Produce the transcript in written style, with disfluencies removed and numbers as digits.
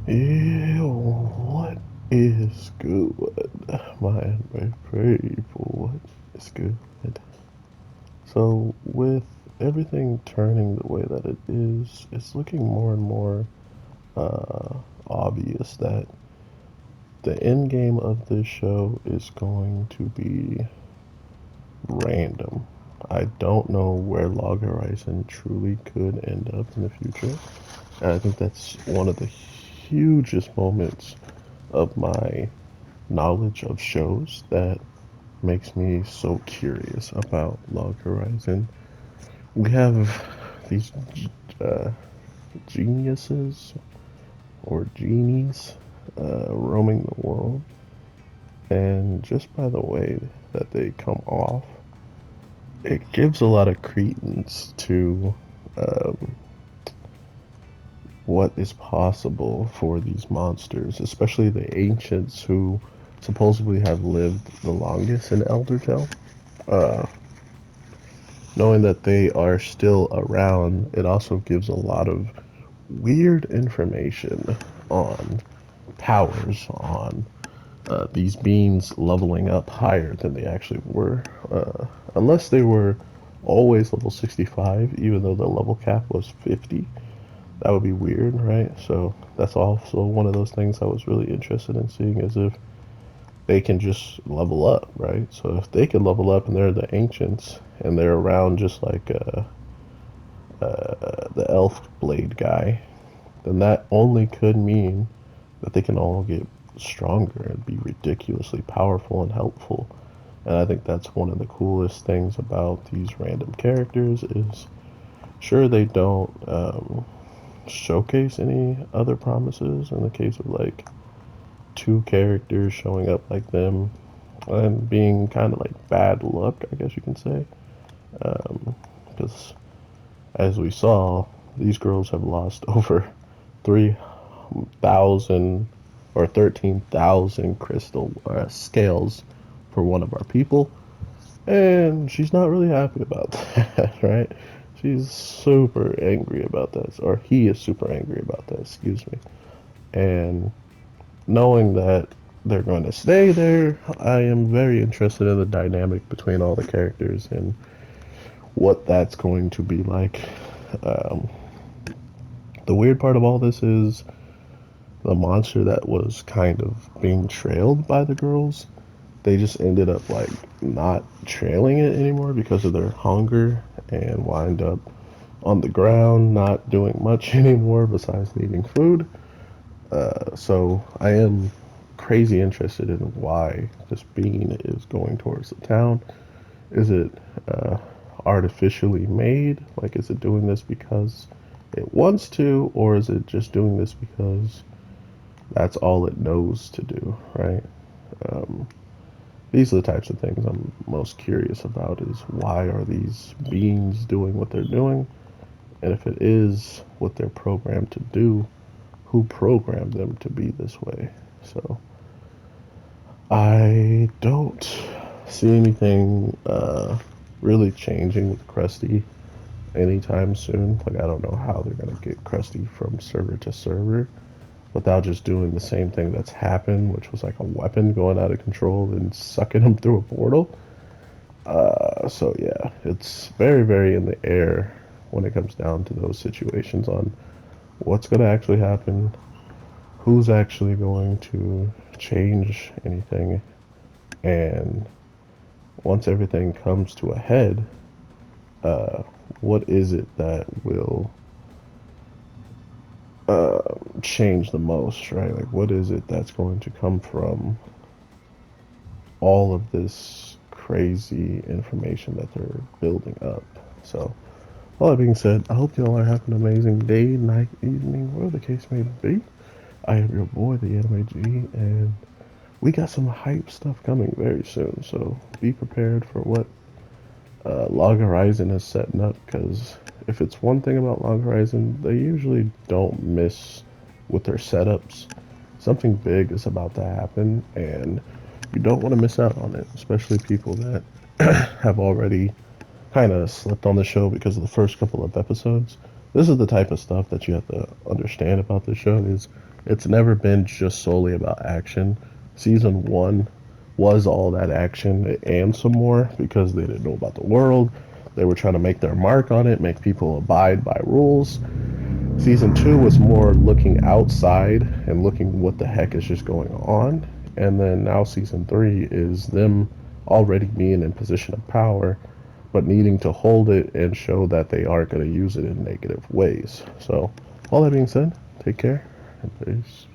Yeah, what is good? My people, what is good? So, with everything turning the way that it is, it's looking more and more uh, obvious that the end game of this show is going to be random. I don't know where Log Horizon truly could end up in the future. And I think that's one of the hugest moments of my knowledge of shows that makes me so curious about Log Horizon. We have these uh, geniuses or genies roaming the world, and just by the way that they come off, it gives a lot of credence to um, what is possible for these monsters, especially the ancients who supposedly have lived the longest in Eldertale. Uh, Knowing that they are still around, it also gives a lot of weird information on powers, on these beings leveling up higher than they actually were. Unless they were always level 65, even though the level cap was 50, that would be weird, right? So that's also one of those things I was really interested in seeing is if they can just level up, right? So if they can level up and they're the ancients and they're around just like the elf blade guy, then that only could mean that they can all get stronger and be ridiculously powerful and helpful. And I think that's one of the coolest things about these random characters is sure they don't showcase any other promises in the case of like two characters showing up like them and being kind of like bad luck, I guess you can say. Because as we saw, these girls have lost over 3,000 or 13,000 crystal scales for one of our people, and she's not really happy about that, right? She's super angry about that, or he is super angry about that, excuse me. And knowing that they're going to stay there, I am very interested in the dynamic between all the characters and what that's going to be like. Um, the weird part of all this is the monster that was kind of being trailed by the girls, they just ended up like not trailing it anymore because of their hunger and wind up on the ground not doing much anymore besides needing food. So I am crazy interested in why this bean is going towards the town. Is it uh, artificially made? Like, is it doing this because it wants to, or is it just doing this because that's all it knows to do, right? Um, these are the types of things I'm most curious about is why are these beings doing what they're doing? And if it is what they're programmed to do, who programmed them to be this way? So I don't see anything really changing with Krusty anytime soon. Like I don't know how they're gonna get Krusty from server to server without just doing the same thing that's happened, which was like a weapon going out of control and sucking him through a portal. So yeah, it's very, very in the air when it comes down to those situations on what's going to actually happen, who's actually going to change anything, and once everything comes to a head, uh, what is it that will uh, change the most, right? Like, what is it that's going to come from all of this crazy information that they're building up? So, all that being said, I hope you all are having an amazing day, night, evening, whatever the case may be. I am your boy, the Anime G, and we got some hype stuff coming very soon. So be prepared for what Log Horizon is setting up. Because if it's one thing about Log Horizon, they usually don't miss with their setups. Something big is about to happen, and you don't want to miss out on it, especially people that have already kind of slipped on the show because of the first couple of episodes. This is the type of stuff that you have to understand about the show is It's never been just solely about action. Season 1 was all that action and some more because they didn't know about the world. They were trying to make their mark on it, make people abide by rules. Season 2 was more looking outside and looking what the heck is just going on. And then now season 3 is them already being in position of power, but needing to hold it and show that they aren't going to use it in negative ways. So, all that being said, take care and peace.